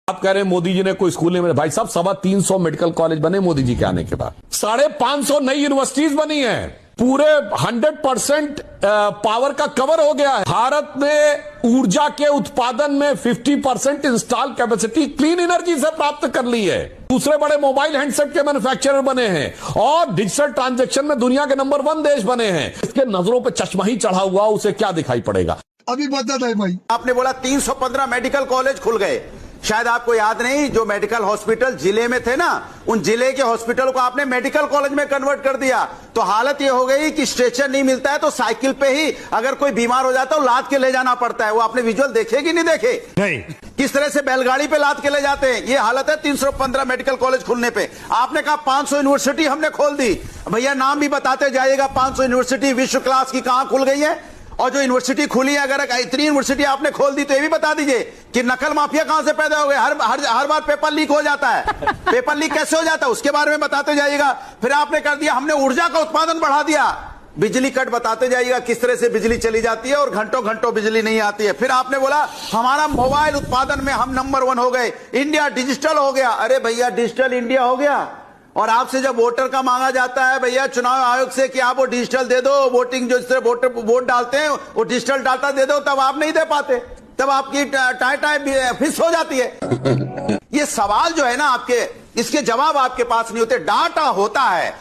आप कह रहे हैं मोदी जी ने कोई स्कूल नहीं बनाया। भाई साहब 350 मेडिकल कॉलेज बने मोदी जी के आने के बाद, 550 नई यूनिवर्सिटीज बनी है, पूरे 100% पावर का कवर हो गया है। भारत ने ऊर्जा के उत्पादन में 50% इंस्टॉल कैपेसिटी क्लीन एनर्जी से प्राप्त कर ली है। दूसरे बड़े मोबाइल हैंडसेट के मैन्युफैक्चरर बने हैं और डिजिटल ट्रांजैक्शन में दुनिया के नंबर 1 देश बने हैं। इसके नजरों पे चश्मा ही चढ़ा हुआ, उसे क्या दिखाई पड़ेगा? अभी बता है भाई, आपने बोला 315 मेडिकल कॉलेज खुल गए। शायद आपको याद नहीं, जो मेडिकल हॉस्पिटल जिले में थे ना, उन जिले के हॉस्पिटल को आपने मेडिकल कॉलेज में कन्वर्ट कर दिया। तो हालत ये हो गई कि स्ट्रेचर नहीं मिलता है तो साइकिल पे ही अगर कोई बीमार हो जाता है तो लाद के ले जाना पड़ता है। वो आपने विजुअल देखे कि नहीं देखे? नहीं। किस तरह से बैलगाड़ी पे लाद के ले जाते हैं। ये हालत है 315 मेडिकल कॉलेज खुलने पे। आपने कहा 500 यूनिवर्सिटी हमने खोल दी। भैया नाम भी बताते जाइएगा, 500 यूनिवर्सिटी विश्व क्लास की कहां खुल गई है। और जो यूनिवर्सिटी खुली है, अगर इतनी यूनिवर्सिटी आपने खोल दी तो ये भी बता दीजिए कि नकल माफिया कहां से पैदा हो गए। हर बार पेपर लीक हो जाता है। पेपर लीक कैसे हो जाता है उसके बारे में बताते जाइएगा। फिर आपने कर दिया, हमने ऊर्जा का उत्पादन बढ़ा दिया। बिजली कट बताते जाइएगा, किस तरह से बिजली चली जाती है और घंटों घंटों बिजली नहीं आती है। फिर आपने बोला हमारा मोबाइल उत्पादन में हम नंबर 1 हो गए, इंडिया डिजिटल हो गया। अरे भैया डिजिटल इंडिया हो गया, और आपसे जब वोटर का मांगा जाता है भैया चुनाव आयोग से कि आप वो डिजिटल दे दो, वोटिंग जो इस तरह वोटर वोट डालते हैं वो डिजिटल डाटा दे दो, तब आप नहीं दे पाते, तब आपकी टाई फिक्स हो जाती है। ये सवाल जो है ना आपके, इसके जवाब आपके पास नहीं होते। डाटा होता है।